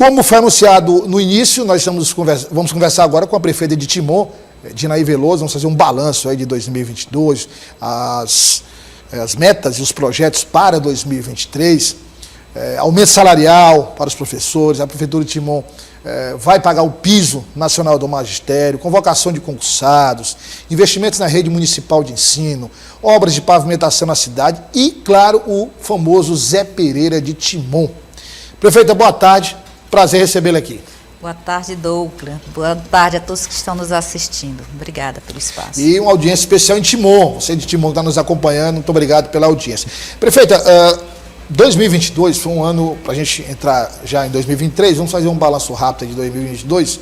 Como foi anunciado no início, nós vamos conversar agora com a prefeita de Timon, Dinaí Veloso, vamos fazer um balanço aí de 2022, as metas e os projetos para 2023, aumento salarial para os professores, a Prefeitura de Timon vai pagar o piso nacional do magistério, convocação de concursados, investimentos na rede municipal de ensino, obras de pavimentação na cidade e, claro, o famoso Zé Pereira de Timon. Prefeita, boa tarde, prazer recebê-la aqui. Boa tarde, Douglas. Boa tarde a todos que estão nos assistindo. Obrigada pelo espaço. E uma audiência especial em Timon. Você de Timon está nos acompanhando, muito obrigado pela audiência. Prefeita, 2022 foi um ano, para a gente entrar já em 2023, vamos fazer um balanço rápido de 2022.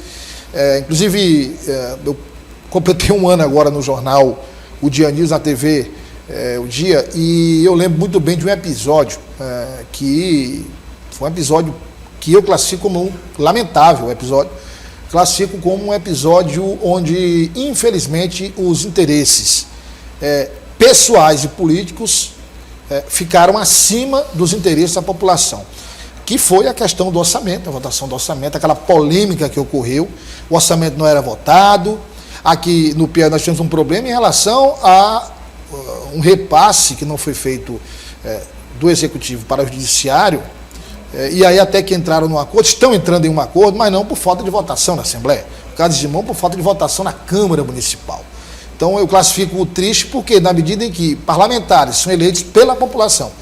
Inclusive, eu completei um ano agora no jornal O Dia News, na TV O Dia, e eu lembro muito bem de um episódio que foi um episódio que eu classifico como um lamentável episódio, classifico como um episódio onde, infelizmente, os interesses pessoais e políticos ficaram acima dos interesses da população, que foi a questão do orçamento, a votação do orçamento, aquela polêmica que ocorreu, o orçamento não era votado. Aqui no Piauí nós tivemos um problema em relação a um repasse que não foi feito do Executivo para o Judiciário, e aí até que entraram num acordo, estão entrando em um acordo, mas não por falta de votação na Assembleia. No caso de Timon, por falta de votação na Câmara Municipal. Então eu classifico o triste porque, na medida em que parlamentares são eleitos pela população,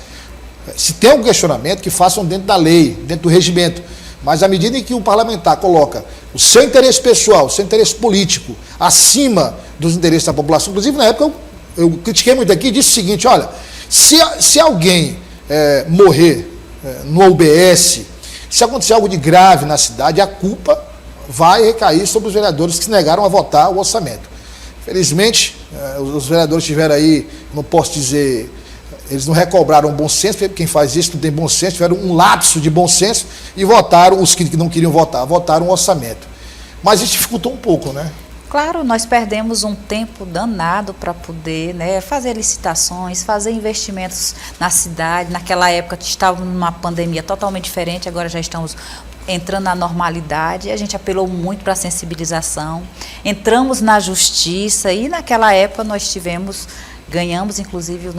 se tem algum questionamento, que façam dentro da lei, dentro do regimento, mas à medida em que o parlamentar coloca o seu interesse pessoal, o seu interesse político, acima dos interesses da população, inclusive na época eu critiquei muito aqui e disse o seguinte: olha, se alguém morrer no UBS, se acontecer algo de grave na cidade, a culpa vai recair sobre os vereadores que se negaram a votar o orçamento. Felizmente, os vereadores tiveram aí, não posso dizer, eles não recobraram bom senso, porque quem faz isso não tem bom senso, tiveram um lapso de bom senso e votaram, os que não queriam votar, votaram o orçamento. Mas isso dificultou um pouco, né? Claro, nós perdemos um tempo danado para poder, fazer licitações, fazer investimentos na cidade. Naquela época estávamos numa pandemia totalmente diferente, agora já estamos entrando na normalidade. A gente apelou muito para a sensibilização, entramos na justiça e naquela época nós ganhamos inclusive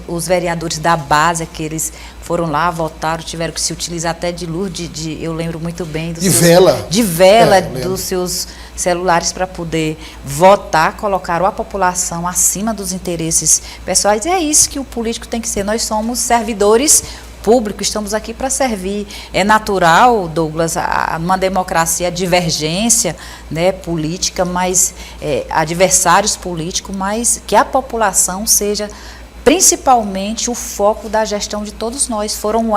os vereadores da base, que eles foram lá, votaram, tiveram que se utilizar até de luz, eu lembro muito bem. De vela. Dos seus celulares para poder votar, colocaram a população acima dos interesses pessoais. E é isso que o político tem que ser. Nós somos servidores públicos, estamos aqui para servir. É natural, Douglas, numa democracia, a divergência política, mas adversários políticos, mas que a população seja principalmente o foco da gestão de todos nós. Foram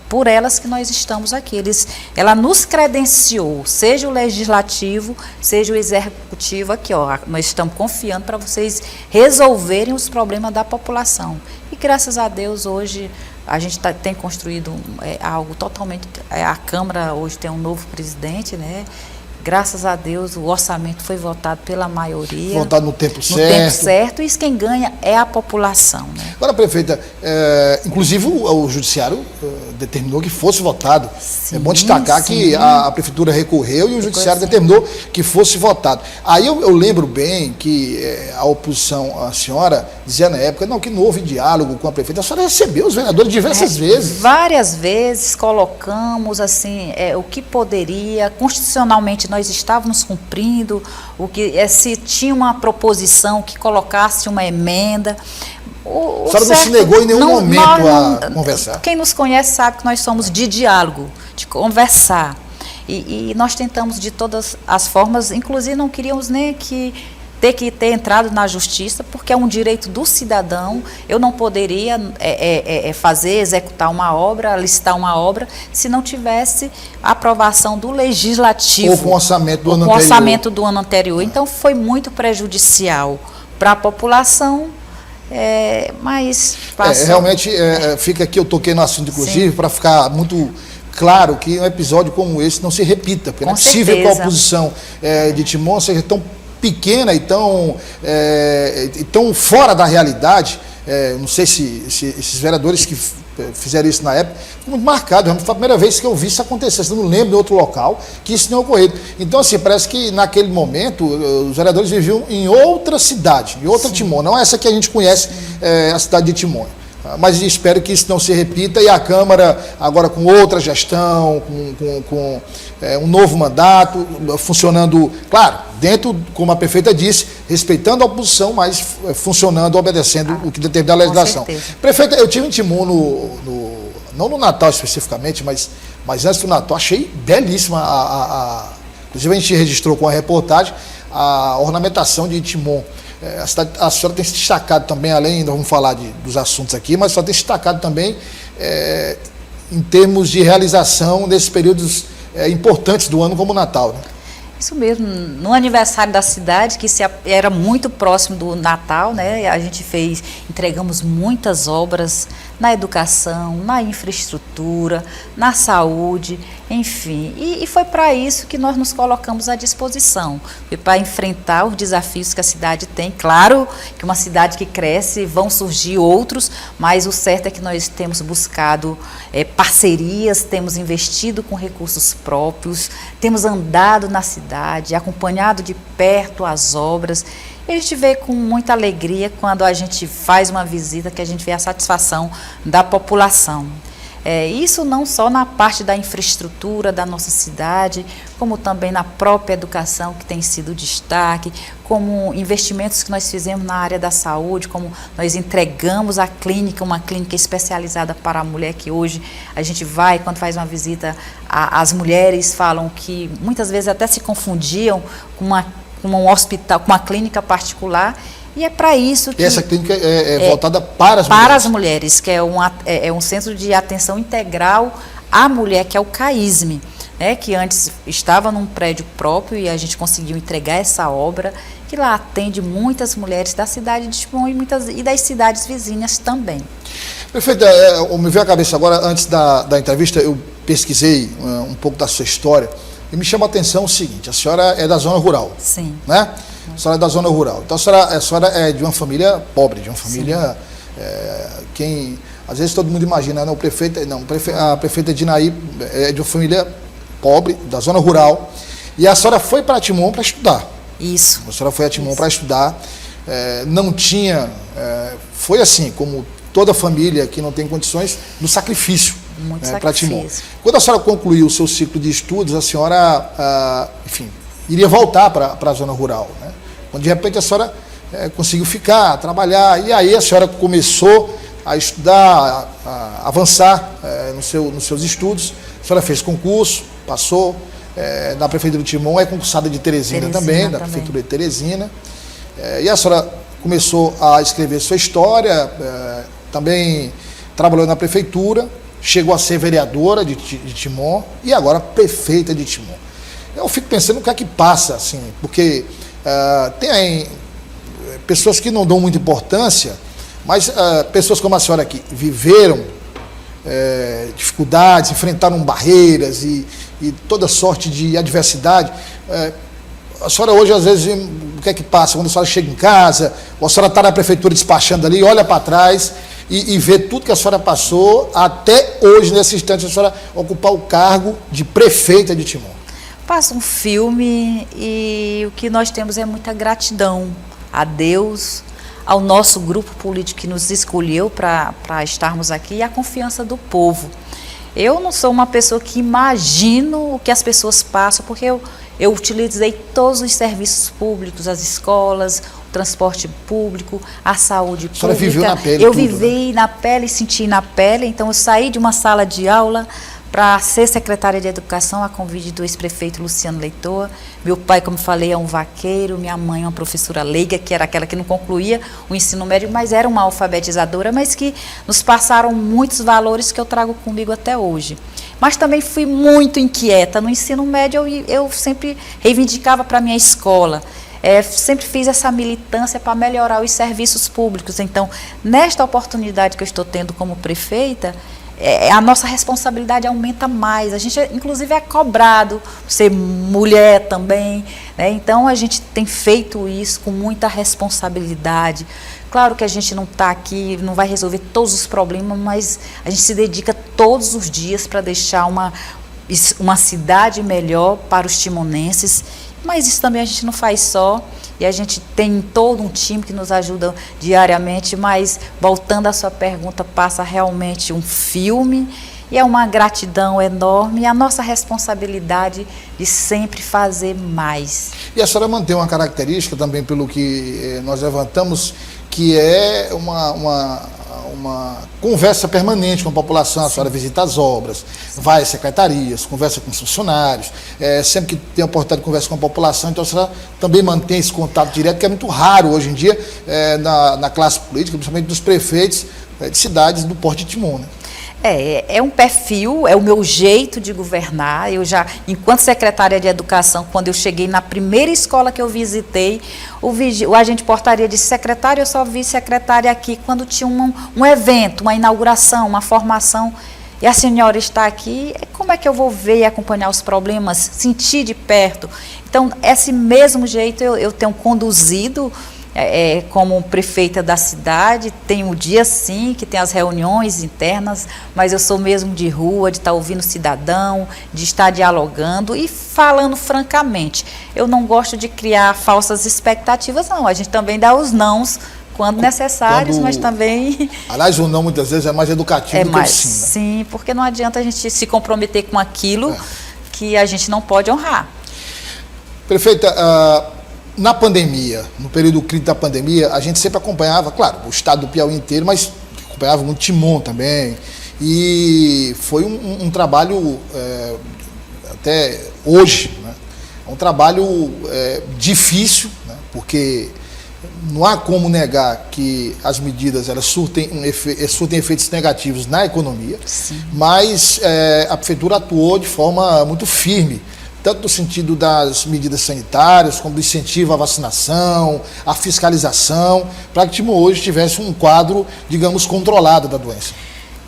por elas que nós estamos aqui. Ela nos credenciou, seja o legislativo, seja o executivo aqui, nós estamos confiando para vocês resolverem os problemas da população. E graças a Deus hoje a gente tem construído algo totalmente, a Câmara hoje tem um novo presidente, Graças a Deus o orçamento foi votado pela maioria. Votado no tempo certo. No tempo certo, e quem ganha é a população. Agora, prefeita, inclusive o Judiciário determinou que fosse votado. Sim, é bom destacar que a Prefeitura recorreu e o Judiciário determinou que fosse votado. Aí eu lembro bem que a oposição, a senhora, dizia na época, que não houve diálogo com a Prefeita. A senhora recebeu os vereadores diversas vezes. Várias vezes colocamos o que poderia, constitucionalmente nós estávamos cumprindo, se tinha uma proposição que colocasse uma emenda. A senhora não se negou em nenhum momento a conversar. Quem nos conhece sabe que nós somos de diálogo, de conversar. E nós tentamos de todas as formas, inclusive não queríamos nem ter que ter entrado na justiça, porque é um direito do cidadão. Eu não poderia executar uma obra, licitar uma obra, se não tivesse a aprovação do legislativo. Ou com o orçamento do ano anterior. Com o orçamento do ano anterior. Então, foi muito prejudicial para a população, mas passou. Realmente, fica aqui, eu toquei no assunto, inclusive, para ficar muito claro que um episódio como esse não se repita, porque não é possível que a oposição de Timon seja tão pequena e tão fora da realidade. Não sei se esses vereadores que fizeram isso na época, foi muito marcado. Foi a primeira vez que eu vi isso acontecer. Eu não lembro de outro local que isso tenha ocorrido. Então, assim, parece que naquele momento os vereadores viviam em outra cidade, em outra Timon, não essa que a gente conhece, a cidade de Timon. Mas espero que isso não se repita e a Câmara, agora com outra gestão, com um novo mandato, funcionando, claro, dentro, como a prefeita disse, respeitando a oposição, mas funcionando, obedecendo o que determina a legislação. Prefeita, eu tive em Timon, não no Natal especificamente, mas antes do Natal, achei belíssima, inclusive a gente registrou com a reportagem, a ornamentação de Timon. A senhora tem se destacado também, além, vamos falar dos assuntos aqui, mas a senhora tem se destacado também em termos de realização desses períodos importantes do ano, como o Natal, né? Isso mesmo, no aniversário da cidade, que era muito próximo do Natal, né? A gente entregamos muitas obras na educação, na infraestrutura, na saúde, enfim. E foi para isso que nós nos colocamos à disposição, para enfrentar os desafios que a cidade tem. Claro que uma cidade que cresce, vão surgir outros, mas o certo é que nós temos buscado parcerias, temos investido com recursos próprios, temos andado na cidade, acompanhado de perto as obras. E a gente vê com muita alegria quando a gente faz uma visita, que a gente vê a satisfação da população. Isso não só na parte da infraestrutura da nossa cidade, como também na própria educação, que tem sido destaque, como investimentos que nós fizemos na área da saúde, como nós entregamos a clínica, uma clínica especializada para a mulher, que hoje a gente vai, quando faz uma visita, as mulheres falam que muitas vezes até se confundiam com um hospital, com uma clínica particular. E é para isso que... E essa clínica é voltada para as mulheres? Para as mulheres, que é um centro de atenção integral à mulher, que é o CAISME, né, que antes estava num prédio próprio e a gente conseguiu entregar essa obra, que lá atende muitas mulheres da cidade de Timon e das cidades vizinhas também. Prefeita, me veio à cabeça agora, antes da entrevista, eu pesquisei um pouco da sua história e me chama a atenção o seguinte: a senhora é da zona rural. Sim. Né? A senhora é da zona rural. Então a senhora é de uma família pobre, de uma família... às vezes todo mundo imagina, não, a prefeita Edinaí é de uma família pobre, da zona rural, e a senhora foi para Timon para estudar. Isso. A senhora foi a Timon para estudar, não tinha... foi assim, como toda família que não tem condições, no sacrifício. Muito para Timon. sacrifício. Quando a senhora concluiu o seu ciclo de estudos, a senhora, iria voltar para a zona rural, né? Quando de repente a senhora conseguiu ficar, trabalhar, e aí a senhora começou a estudar, a avançar nos seus estudos. A senhora fez concurso, passou na Prefeitura de Timon, é concursada de Teresina também, da Prefeitura de Teresina. E a senhora começou a escrever sua história, também trabalhou na Prefeitura, chegou a ser vereadora de Timon e agora prefeita de Timon. Eu fico pensando o que é que passa, assim, porque tem pessoas que não dão muita importância, mas pessoas como a senhora que viveram dificuldades, enfrentaram barreiras e toda sorte de adversidade. A senhora hoje, às vezes, o que é que passa? Quando a senhora chega em casa, ou a senhora está na prefeitura despachando ali, olha para trás e vê tudo que a senhora passou, até hoje, nesse instante, a senhora ocupar o cargo de prefeita de Timon. Passa um filme e o que nós temos é muita gratidão a Deus, ao nosso grupo político que nos escolheu para estarmos aqui e a confiança do povo. Eu não sou uma pessoa que imagino o que as pessoas passam, porque eu utilizei todos os serviços públicos, as escolas, o transporte público, a saúde pública. A senhora viveu na pele tudo, vivei, né? Na pele, senti na pele. Então eu saí de uma sala de aula para ser secretária de Educação, a convite do ex-prefeito Luciano Leitoa. Meu pai, como falei, é um vaqueiro, minha mãe é uma professora leiga, que era aquela que não concluía o ensino médio, mas era uma alfabetizadora, mas que nos passaram muitos valores que eu trago comigo até hoje. Mas também fui muito inquieta. No ensino médio, eu sempre reivindicava para a minha escola. Sempre fiz essa militância para melhorar os serviços públicos. Então, nesta oportunidade que eu estou tendo como prefeita, a nossa responsabilidade aumenta mais. A gente, inclusive, é cobrado ser mulher também, né? Então, a gente tem feito isso com muita responsabilidade, Claro que a gente não está aqui, não vai resolver todos os problemas, mas a gente se dedica todos os dias para deixar uma cidade melhor para os timonenses. Mas isso também a gente não faz só, e a gente tem todo um time que nos ajuda diariamente, mas voltando à sua pergunta, passa realmente um filme, e é uma gratidão enorme, e a nossa responsabilidade de sempre fazer mais. E a senhora mantém uma característica também, pelo que nós levantamos, que é uma conversa permanente com a população. A senhora visita as obras, vai às secretarias, conversa com os funcionários, sempre que tem a oportunidade de conversa com a população, então a senhora também mantém esse contato direto, que é muito raro hoje em dia na classe política, principalmente dos prefeitos de cidades do porte de Timon, né? É um perfil, é o meu jeito de governar. Eu já, enquanto secretária de Educação, quando eu cheguei na primeira escola que eu visitei, o agente de portaria disse: secretária, eu só vi secretária aqui quando tinha um evento, uma inauguração, uma formação, e a senhora está aqui, como é que eu vou ver e acompanhar os problemas, sentir de perto? Então, esse mesmo jeito eu tenho conduzido como prefeita da cidade. Tem o dia sim, que tem as reuniões internas, mas eu sou mesmo de rua, de estar ouvindo o cidadão, de estar dialogando e falando francamente. Eu não gosto de criar falsas expectativas, não. A gente também dá os nãos quando necessários, mas também... Aliás, o não muitas vezes é mais educativo do que o sim, né? Sim, porque não adianta a gente se comprometer com aquilo que a gente não pode honrar. Prefeita, na pandemia, no período crítico da pandemia, a gente sempre acompanhava, claro, o estado do Piauí inteiro, mas acompanhava muito Timon também. E foi um trabalho, até hoje, né, um trabalho difícil, né, porque não há como negar que as medidas elas surtem efeitos negativos na economia. Sim. Mas a prefeitura atuou de forma muito firme, tanto no sentido das medidas sanitárias, como do incentivo à vacinação, à fiscalização, para que Timon hoje tivesse um quadro, digamos, controlado da doença.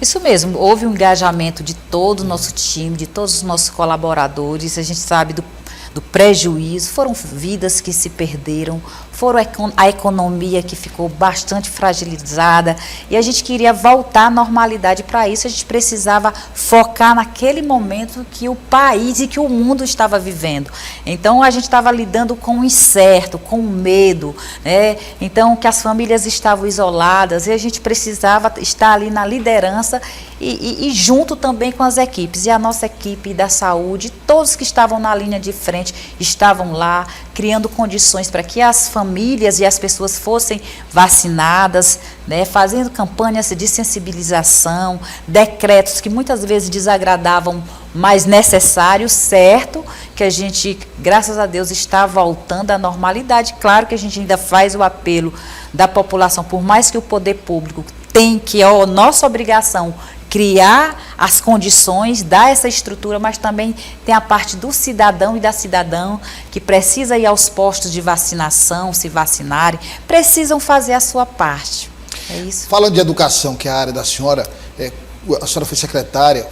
Isso mesmo, houve um engajamento de todo o nosso time, de todos os nossos colaboradores. A gente sabe do prejuízo, foram vidas que se perderam, foram a economia que ficou bastante fragilizada, e a gente queria voltar à normalidade. Para isso a gente precisava focar naquele momento que o país e que o mundo estava vivendo. Então a gente estava lidando com o incerto, com o medo, né? Então que as famílias estavam isoladas, e a gente precisava estar ali na liderança e junto também com as equipes. E a nossa equipe da saúde, todos que estavam na linha de frente, estavam lá, criando condições para que as famílias e as pessoas fossem vacinadas, né, fazendo campanhas de sensibilização, decretos que muitas vezes desagradavam, mas necessários, certo, que a gente, graças a Deus, está voltando à normalidade. Claro que a gente ainda faz o apelo da população, por mais que o poder público tem que, é nossa obrigação, criar as condições, dar essa estrutura, mas também tem a parte do cidadão e da cidadã que precisa ir aos postos de vacinação, se vacinarem, precisam fazer a sua parte. É isso. Falando de educação, que é a área da senhora, a senhora foi secretária,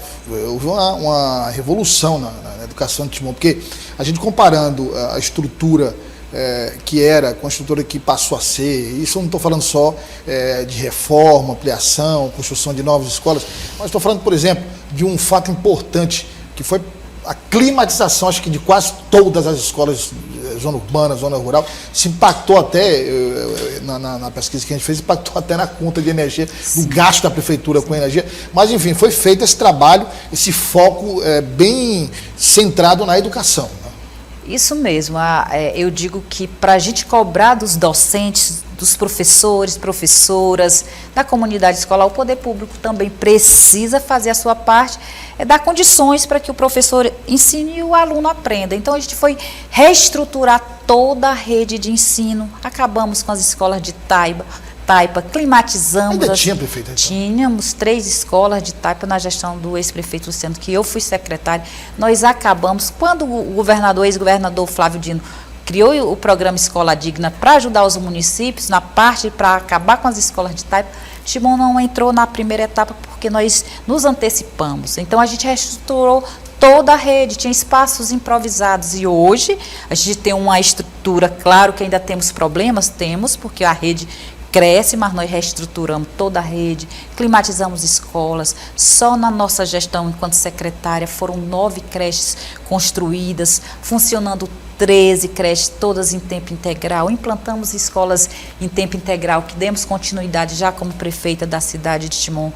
houve uma revolução na educação de Timon, porque a gente comparando a estrutura que era com a estrutura que passou a ser, isso eu não estou falando só de reforma, ampliação, construção de novas escolas, mas estou falando, por exemplo, de um fato importante, que foi a climatização, acho que de quase todas as escolas, zona urbana, zona rural. Se impactou até, na pesquisa que a gente fez, impactou até na conta de energia, no gasto da prefeitura com energia, mas enfim, foi feito esse trabalho, esse foco bem centrado na educação. Isso mesmo, eu digo que para a gente cobrar dos docentes, dos professores, professoras, da comunidade escolar, o poder público também precisa fazer a sua parte, dar condições para que o professor ensine e o aluno aprenda. Então a gente foi reestruturar toda a rede de ensino, acabamos com as escolas de Taipa, climatizamos. Ainda tinha, prefeita? Então? Tínhamos 3 escolas de Taipa na gestão do ex-prefeito Luciano, que eu fui secretária. Nós acabamos, quando o ex-governador Flávio Dino criou o programa Escola Digna para ajudar os municípios, na parte para acabar com as escolas de Taipa, Timon não entrou na primeira etapa porque nós nos antecipamos. Então a gente reestruturou toda a rede, tinha espaços improvisados, e hoje a gente tem uma estrutura, claro que ainda temos problemas, porque a rede cresce, mas nós reestruturamos toda a rede, climatizamos escolas. Só na nossa gestão, enquanto secretária, foram 9 creches construídas, funcionando 13 creches, todas em tempo integral. Implantamos escolas em tempo integral, que demos continuidade já como prefeita da cidade de Timon,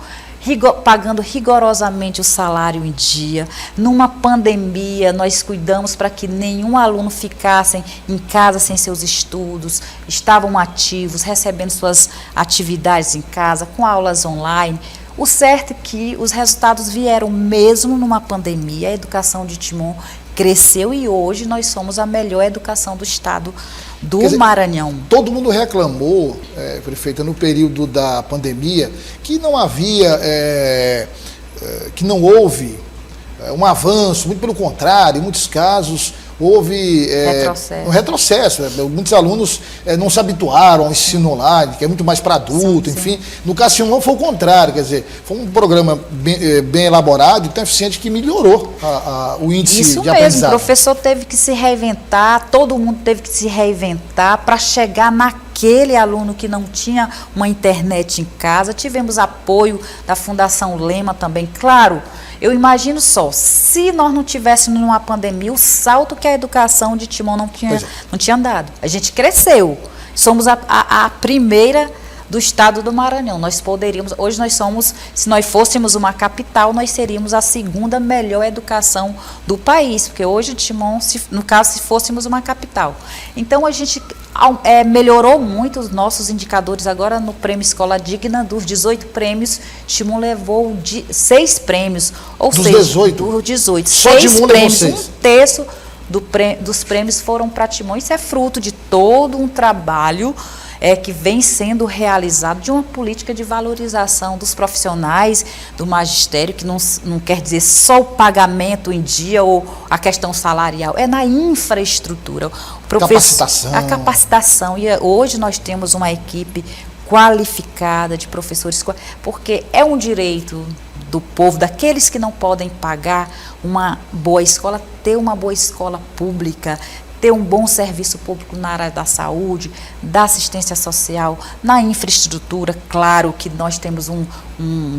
pagando rigorosamente o salário em dia. Numa pandemia, nós cuidamos para que nenhum aluno ficasse em casa sem seus estudos, estavam ativos, recebendo suas atividades em casa, com aulas online. O certo é que os resultados vieram mesmo numa pandemia. A educação de Timon cresceu e hoje nós somos a melhor educação do estado do Maranhão. Todo mundo reclamou, prefeita, no período da pandemia, que não havia, que não houve um avanço, muito pelo contrário, em muitos casos houve um retrocesso. Muitos alunos não se habituaram ao ensino online, que é muito mais para adulto, sim, enfim. No caso de Timon foi o contrário, quer dizer, foi um programa bem elaborado e tão eficiente que melhorou o índice de aprendizado. Isso mesmo, o professor teve que se reinventar, todo mundo teve que se reinventar para chegar naquele aluno que não tinha uma internet em casa. Tivemos apoio da Fundação Lema também, claro. Eu imagino só, se nós não tivéssemos numa pandemia, o salto que a educação de Timon não tinha dado. A gente cresceu. Somos a primeira do estado do Maranhão. Nós poderíamos, hoje nós somos, se nós fôssemos uma capital, nós seríamos a segunda melhor educação do país, porque hoje Timon, no caso, se fôssemos uma capital. Então a gente melhorou muito os nossos indicadores. Agora no Prêmio Escola Digna, dos 18 prêmios, Timon levou 6 prêmios, ou dos seja, 18? Dos 18, só 6 prêmios, 6. Um terço dos prêmios foram para Timon. Isso é fruto de todo um trabalho que vem sendo realizado de uma política de valorização dos profissionais, do magistério, que não quer dizer só o pagamento em dia ou a questão salarial, é na infraestrutura. Capacitação. A capacitação. E hoje nós temos uma equipe qualificada de professores, porque é um direito do povo, daqueles que não podem pagar uma boa escola, ter uma boa escola pública, ter um bom serviço público na área da saúde, da assistência social, na infraestrutura. Claro que nós temos um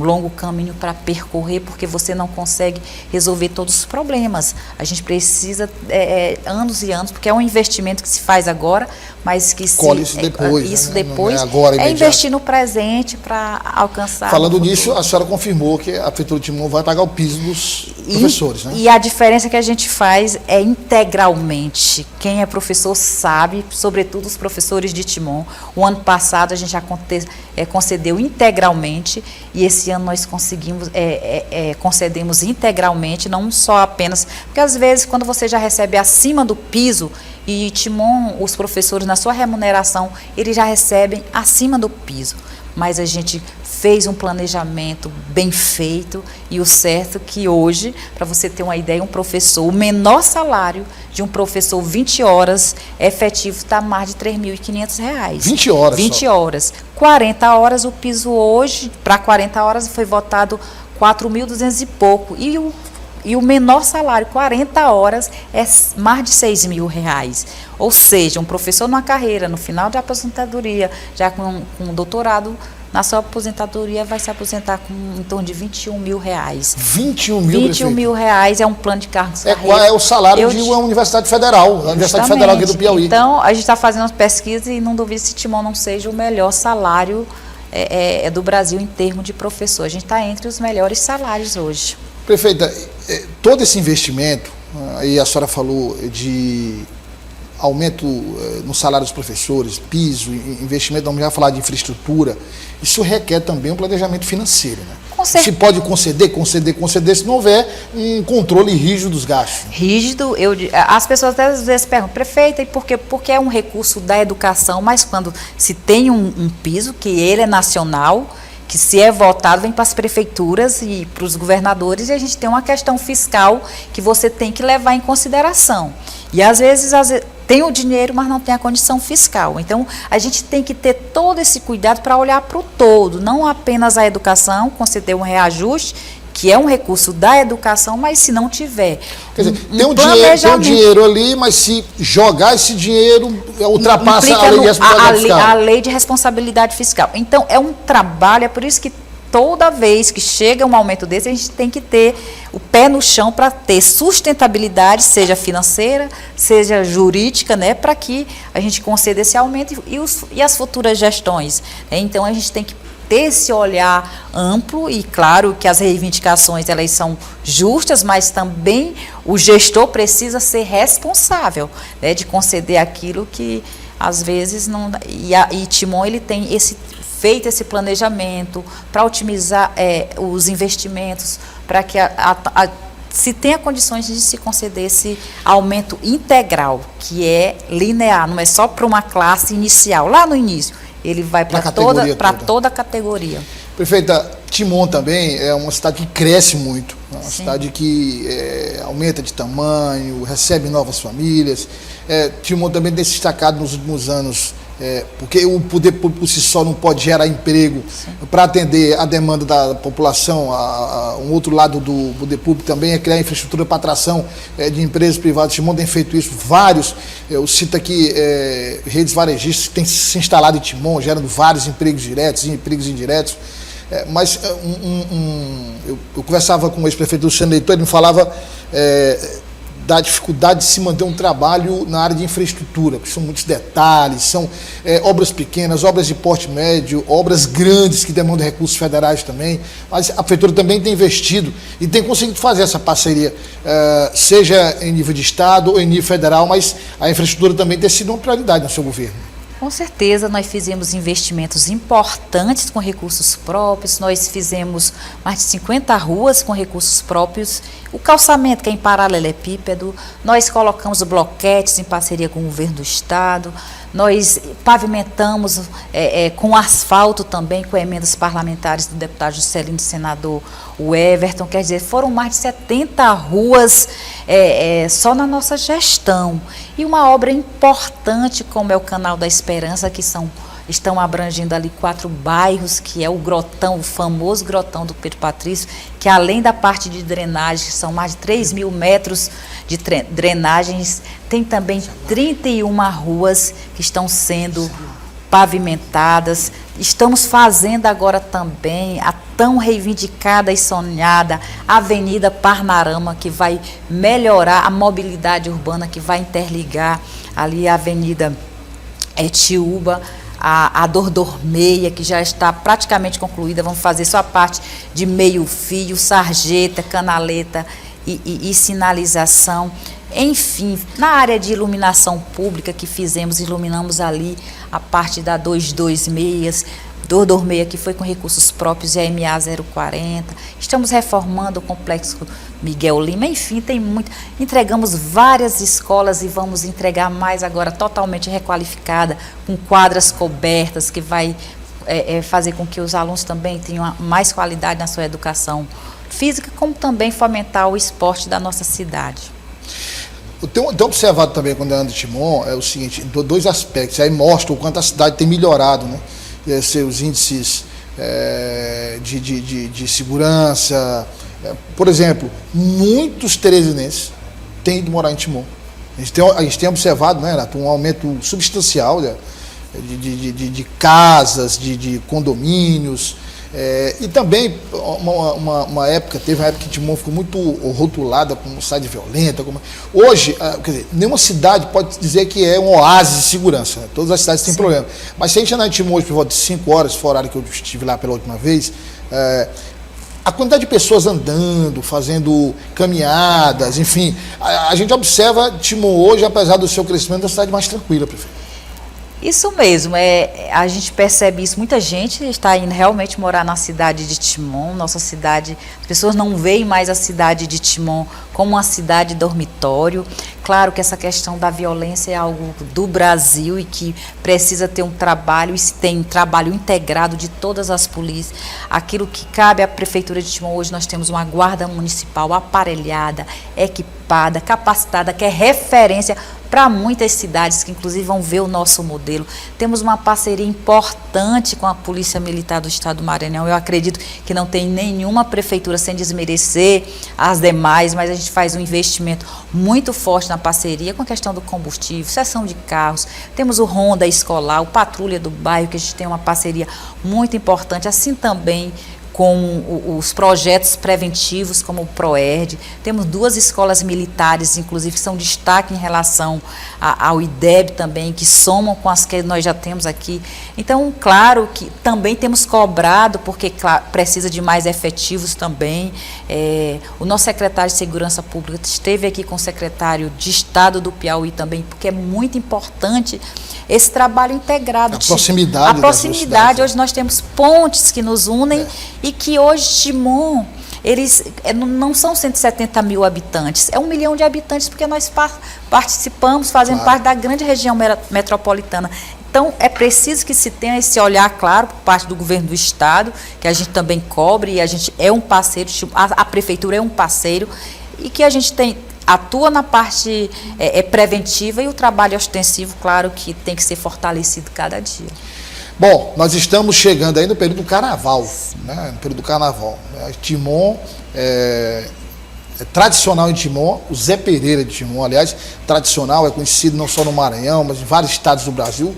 longo caminho para percorrer, porque você não consegue resolver todos os problemas. A gente precisa anos e anos, porque é um investimento que se faz agora, mas que colhe isso depois. Isso né? depois Agora, investir no presente para alcançar. Falando nisso, a senhora confirmou que a Prefeitura de Timon vai pagar o piso dos professores, né? E a diferença que a gente faz é integralmente. Quem é professor sabe, sobretudo os professores de Timon. O ano passado a gente já concedeu integralmente e esse ano nós concedemos integralmente, não só apenas, porque às vezes quando você já recebe acima do piso, e Timon, os professores na sua remuneração, eles já recebem acima do piso, mas a gente fez um planejamento bem feito e o certo que hoje, para você ter uma ideia, um professor, o menor salário de um professor 20 horas efetivo está mais de R$ 3.500. 20 horas 20 horas. 40 horas, o piso hoje, para 40 horas foi votado 4.200 e pouco. E o menor salário, 40 horas, é mais de R$6.000. Ou seja, um professor numa carreira, no final de aposentadoria, já com doutorado, na sua aposentadoria vai se aposentar com em torno de R$21.000. 21 mil reais é um plano de cargos. É o salário de uma universidade federal, a Universidade Federal aqui do Piauí. Então, a gente está fazendo as pesquisas e não duvido se Timon não seja o melhor salário do Brasil em termos de professor. A gente está entre os melhores salários hoje. Prefeita, todo esse investimento, aí a senhora falou de aumento no salário dos professores, piso, investimento, vamos já falar de infraestrutura, isso requer também um planejamento financeiro, né? Se pode conceder, se não houver um controle rígido dos gastos. Rígido, as pessoas às vezes perguntam, prefeita, e por quê? Porque é um recurso da educação, mas quando se tem um piso, que ele é nacional, que se é votado, vem para as prefeituras e para os governadores, e a gente tem uma questão fiscal que você tem que levar em consideração. E às vezes tem o dinheiro, mas não tem a condição fiscal. Então, a gente tem que ter todo esse cuidado para olhar para o todo, não apenas a educação, conceder um reajuste, que é um recurso da educação, mas se não tiver quer dizer, tem um dinheiro ali, mas se jogar esse dinheiro, ultrapassa a lei de responsabilidade fiscal. A lei de responsabilidade fiscal. Então, é um trabalho, é por isso que toda vez que chega um aumento desse, a gente tem que ter o pé no chão para ter sustentabilidade, seja financeira, seja jurídica, né, para que a gente conceda esse aumento e as futuras gestões. Então, a gente tem que ter esse olhar amplo e, claro, que as reivindicações elas são justas, mas também o gestor precisa ser responsável, né, de conceder aquilo que, às vezes, não... E Timon, ele tem feito esse planejamento para otimizar os investimentos, para que se tenha condições de se conceder esse aumento integral, que é linear, não é só para uma classe inicial, lá no início, ele vai para toda a categoria. Prefeita, Timon também é uma cidade que cresce muito, é uma cidade que aumenta de tamanho, recebe novas famílias. Timon também tem se destacado nos últimos anos, porque o poder público por si só não pode gerar emprego para atender a demanda da população. Um outro lado do poder público também é criar infraestrutura para atração de empresas privadas. Timon tem feito isso, vários, eu cito aqui redes varejistas que têm se instalado em Timon, gerando vários empregos diretos e empregos indiretos. Mas eu conversava com o ex-prefeito Luciano Leitor, ele me falava da dificuldade de se manter um trabalho na área de infraestrutura, porque são muitos detalhes, são obras pequenas, obras de porte médio, obras grandes que demandam recursos federais também, mas a prefeitura também tem investido e tem conseguido fazer essa parceria, seja em nível de estado ou em nível federal, mas a infraestrutura também tem sido uma prioridade no seu governo. Com certeza, nós fizemos investimentos importantes com recursos próprios, nós fizemos mais de 50 ruas com recursos próprios, o calçamento que é em paralelepípedo, nós colocamos bloquetes em parceria com o governo do estado, nós pavimentamos com asfalto também, com emendas parlamentares do deputado Juscelino e do senador o Everton, quer dizer, foram mais de 70 ruas só na nossa gestão. E uma obra importante como é o Canal da Esperança, que estão abrangendo ali 4 bairros, que é o Grotão, o famoso Grotão do Pedro Patrício, que além da parte de drenagem, que são mais de 3.000 metros de drenagens, tem também 31 ruas que estão sendo pavimentadas. Estamos fazendo agora também a tão reivindicada e sonhada Avenida Parnarama, que vai melhorar a mobilidade urbana, que vai interligar ali a Avenida Etiúba, a Dordormeia, que já está praticamente concluída. Vamos fazer só a parte de meio-fio, sarjeta, canaleta e sinalização. Enfim, na área de iluminação pública que iluminamos ali a parte da 226, Dordormeia, que foi com recursos próprios, e a MA 040. Estamos reformando o complexo Miguel Lima, enfim, tem muito. Entregamos várias escolas e vamos entregar mais agora, totalmente requalificada, com quadras cobertas, que vai fazer com que os alunos também tenham mais qualidade na sua educação física, como também fomentar o esporte da nossa cidade. Eu tenho observado também, quando eu ando em Timon, é o seguinte, 2 aspectos, aí mostra o quanto a cidade tem melhorado, né? Os índices de segurança. Por exemplo, muitos teresinenses têm ido morar em Timon. A gente tem observado, né, Renato, um aumento substancial de casas, de condomínios. E também teve uma época que Timon ficou muito rotulada como cidade violenta. Hoje, quer dizer, nenhuma cidade pode dizer que é um oásis de segurança, né? Todas as cidades têm problema. Mas se a gente andar em Timon hoje por volta de 5 horas, fora a hora que eu estive lá pela última vez, a quantidade de pessoas andando, fazendo caminhadas, enfim, a gente observa Timon hoje, apesar do seu crescimento, uma cidade mais tranquila, prefeito. Isso mesmo, a gente percebe isso, muita gente está indo realmente morar na cidade de Timon, nossa cidade, as pessoas não veem mais a cidade de Timon como uma cidade dormitório. Claro que essa questão da violência é algo do Brasil e que precisa ter um trabalho, e tem um trabalho integrado de todas as polícias. Aquilo que cabe à Prefeitura de Timon hoje, nós temos uma guarda municipal aparelhada, equipada, capacitada, que é referência para muitas cidades que inclusive vão ver o nosso modelo. Temos uma parceria importante com a Polícia Militar do Estado do Maranhão. Eu acredito que não tem nenhuma prefeitura, sem desmerecer as demais, mas a gente faz um investimento muito forte na parceria com a questão do combustível, seção de carros. Temos o Ronda Escolar, o Patrulha do Bairro, que a gente tem uma parceria muito importante, assim também com os projetos preventivos, como o PROERD. Temos 2 escolas militares, inclusive, que são destaque em relação ao IDEB também, que somam com as que nós já temos aqui. Então, claro que também temos cobrado, porque claro, precisa de mais efetivos também. O nosso secretário de Segurança Pública esteve aqui com o secretário de Estado do Piauí também, porque é muito importante esse trabalho integrado. A proximidade. A proximidade. Hoje nós temos pontes que nos unem e que hoje Timon, eles não são 170 mil habitantes, é 1 milhão de habitantes, porque nós participamos, fazemos parte da grande região metropolitana. Então, é preciso que se tenha esse olhar claro por parte do governo do Estado, que a gente também cobre, e a gente é um parceiro, a prefeitura é um parceiro, e que a gente atua na parte preventiva, e o trabalho ostensivo, claro, que tem que ser fortalecido cada dia. Bom, nós estamos chegando aí no período do carnaval, né? No período do carnaval. Timon, tradicional em Timon, o Zé Pereira de Timon, aliás, tradicional, é conhecido não só no Maranhão, mas em vários estados do Brasil.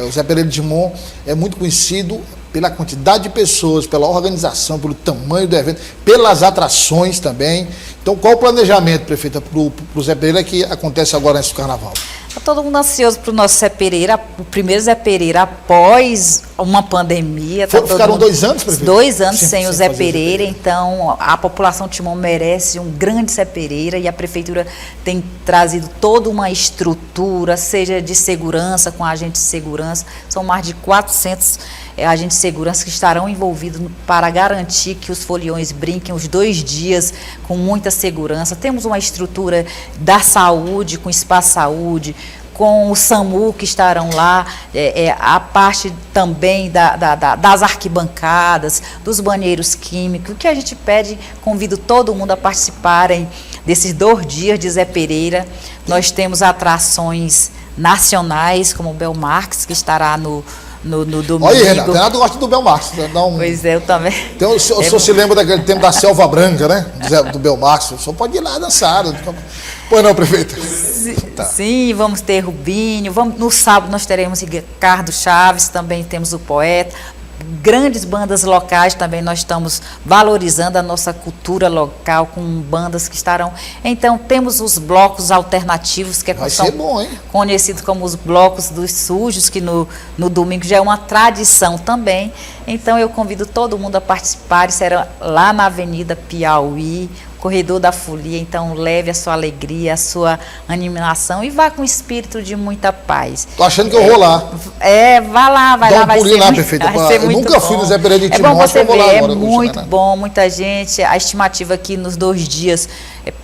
O Zé Pereira de Timon é muito conhecido pela quantidade de pessoas, pela organização, pelo tamanho do evento, pelas atrações também. Então, qual o planejamento, prefeita, para o Zé Pereira que acontece agora nesse carnaval? Está todo mundo ansioso para o nosso Zé Pereira, o primeiro Zé Pereira após uma pandemia. Ficaram 2 anos, prefeito? 2 anos sem o Zé Pereira, então a população de Timon merece um grande Zé Pereira, e a prefeitura tem trazido toda uma estrutura, seja de segurança, com agentes de segurança, são mais de 400 agentes de segurança que estarão envolvidos para garantir que os foliões brinquem os 2 dias com muita segurança. Temos uma estrutura da saúde, com espaço saúde, com o SAMU que estarão lá, a parte também das arquibancadas, dos banheiros químicos. O que a gente pede, convido todo mundo a participarem desses 2 dias de Zé Pereira. Nós temos atrações nacionais, como o Belmarx, que estará no domingo. Olha aí, Renato, Renato gosta do Belmarx. Pois é, eu também. Então, o senhor se lembra daquele tempo da Selva Branca, né? Do Belmarx. O senhor pode ir lá dançar. Pois não, prefeito? Sim, vamos ter Rubinho. No sábado nós teremos Ricardo Chaves, também temos o poeta. Grandes bandas locais também, nós estamos valorizando a nossa cultura local com bandas que estarão. Então, temos os blocos alternativos, que são conhecidos como os blocos dos sujos, que no domingo já é uma tradição também. Então, eu convido todo mundo a participar, será lá na Avenida Piauí, Corredor da Folia. Então, leve a sua alegria, a sua animação e vá com espírito de muita paz. Tô achando que eu vou lá. Vá lá, vai lá, vai ser lá, prefeita. Eu nunca fui no Zé Pereira de Timon, bom você ver, é muito bom, muita gente. A estimativa aqui nos 2 dias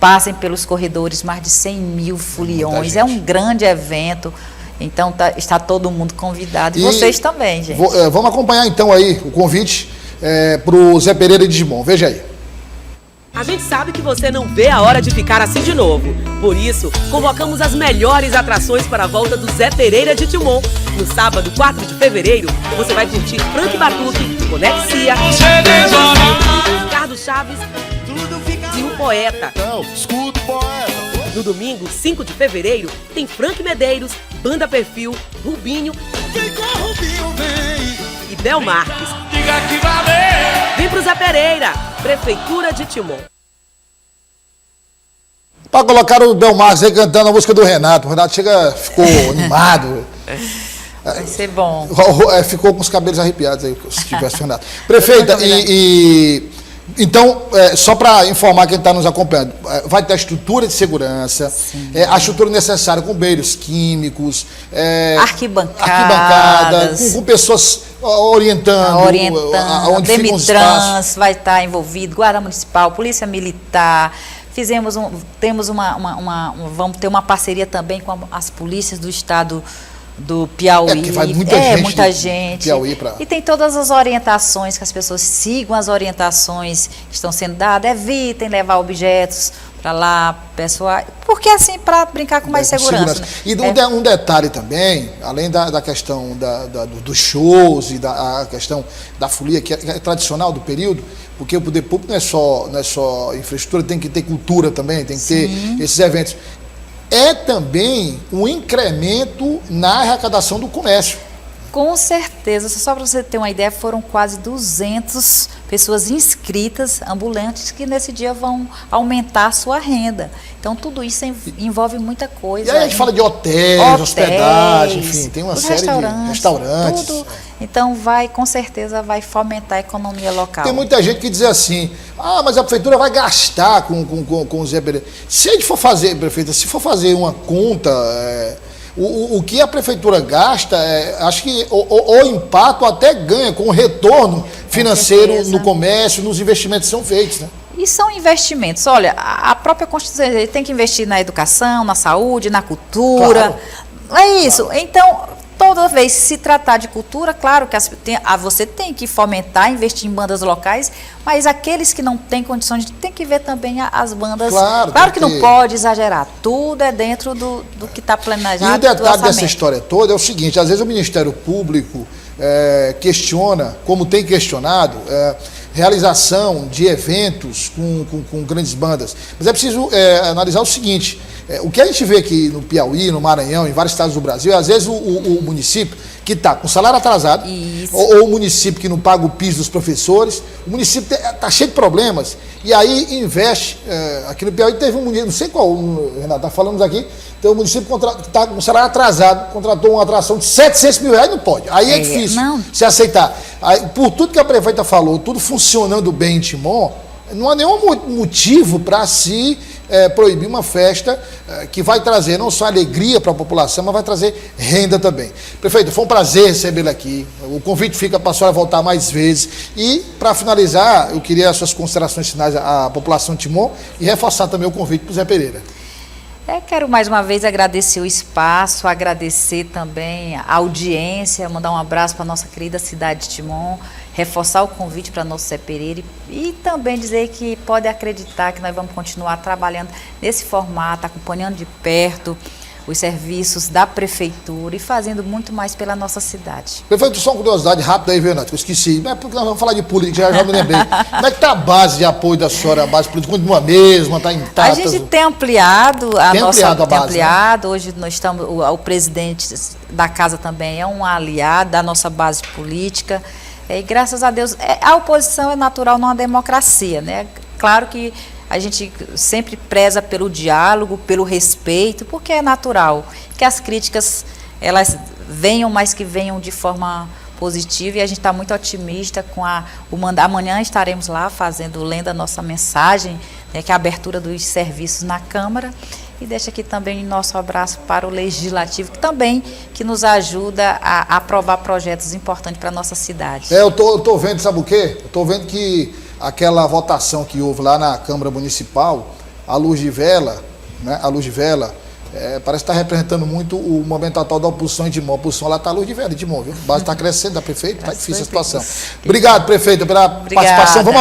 passem pelos corredores mais de 100 mil foliões. É um grande evento. Então, está todo mundo convidado. E vocês também, gente. Vamos acompanhar então aí o convite para o Zé Pereira de Timon. Veja aí. A gente sabe que você não vê a hora de ficar assim de novo. Por isso, convocamos as melhores atrações para a volta do Zé Pereira de Timon. No sábado, 4 de fevereiro, você vai curtir Frank Batuque, Conexia, Ricardo Chaves e o Poeta. No domingo, 5 de fevereiro, tem Frank Medeiros, Banda Perfil, Rubinho e Belmarx. Vem pro Zé Pereira, Prefeitura de Timon. Para colocar o Belmarx aí cantando a música do Renato. O Renato ficou animado. Vai ser bom. Ficou com os cabelos arrepiados aí, se tivesse Renato. Prefeita, então, só para informar quem está nos acompanhando, vai ter a estrutura de segurança, a estrutura necessária com bombeiros químicos, arquibancada, com pessoas orientando onde ficam os espaços. Vai estar envolvido, Guarda Municipal, Polícia Militar. Vamos ter uma parceria também com as polícias do estado do Piauí. Porque vai muita gente. Piauí E tem todas as orientações, que as pessoas sigam as orientações que estão sendo dadas, evitem levar objetos para lá, pessoal, porque assim, para brincar com mais segurança. Né? E um detalhe também, além da questão dos shows e da questão da folia, que é tradicional do período, porque o poder público não é só infraestrutura, tem que ter cultura também, tem que ter esses eventos. É também um incremento na arrecadação do comércio. Com certeza, só para você ter uma ideia, foram quase 200 pessoas inscritas, ambulantes, que nesse dia vão aumentar a sua renda. Então, tudo isso envolve muita coisa. E aí a gente fala de hotéis, hospedagem, enfim, tem uma série de restaurantes. Tudo. Então, com certeza, vai fomentar a economia local. Tem muita gente que diz assim, mas a prefeitura vai gastar com o Zé Pereira. Se a gente for fazer, prefeita, se for fazer uma conta... O que a prefeitura gasta, acho que ou empata ou até ganha com o retorno financeiro no comércio, nos investimentos que são feitos, né? E são investimentos. Olha, a própria Constituição tem que investir na educação, na saúde, na cultura. Claro. É isso. Claro. Então, toda vez que se tratar de cultura, claro que você tem que fomentar, investir em bandas locais, mas aqueles que não têm condições, tem que ver também as bandas. Claro que não pode exagerar, tudo é dentro do que está planejado. E o detalhe dessa história toda é o seguinte, às vezes o Ministério Público questiona, como tem questionado, realização de eventos com grandes bandas, mas é preciso analisar o seguinte, o que a gente vê aqui no Piauí, no Maranhão, em vários estados do Brasil, às vezes o município que está com salário atrasado, ou o município que não paga o piso dos professores, o município está cheio de problemas, e aí investe, aqui no Piauí teve um município, não sei qual, Renato, falamos aqui, tem um município que está com salário atrasado, contratou uma atração de R$700 mil, não pode, aí é difícil se aceitar. Aí, por tudo que a prefeita falou, tudo funcionando bem em Timon, não há nenhum motivo para se proibir uma festa que vai trazer não só alegria para a população, mas vai trazer renda também. Prefeito, foi um prazer recebê-lo aqui. O convite fica para a senhora voltar mais vezes. E, para finalizar, eu queria as suas considerações finais à população de Timon e reforçar também o convite para o Zé Pereira. Quero mais uma vez agradecer o espaço, agradecer também a audiência, mandar um abraço para a nossa querida cidade de Timon, reforçar o convite para nosso Zé Pereira e também dizer que pode acreditar que nós vamos continuar trabalhando nesse formato, acompanhando de perto os serviços da prefeitura e fazendo muito mais pela nossa cidade. Prefeito, só uma curiosidade rápida aí, Renato, que eu esqueci. Não é porque nós vamos falar de política, já me lembrei. Como é que está a base de apoio da senhora, a base política? Continua a mesma, está intacta? A gente tem ampliado a nossa base. Né? Hoje nós estamos, o presidente da casa também é um aliado da nossa base política. E graças a Deus, a oposição é natural numa democracia, né? Claro que a gente sempre preza pelo diálogo, pelo respeito, porque é natural que as críticas elas venham, mas que venham de forma positiva, e a gente está muito otimista com amanhã estaremos lá lendo a nossa mensagem, né, que é a abertura dos serviços na Câmara, e deixa aqui também nosso abraço para o Legislativo, que nos ajuda a aprovar projetos importantes para a nossa cidade. Eu tô vendo, sabe o quê? Eu tô vendo que aquela votação que houve lá na Câmara Municipal, a luz de vela, né? A luz de vela, parece estar representando muito o momento atual da oposição em Timon. A oposição lá está a luz de vela de Timon, viu? A base está crescendo, da prefeito, está difícil a situação. Obrigado, prefeita, pela participação. Vamos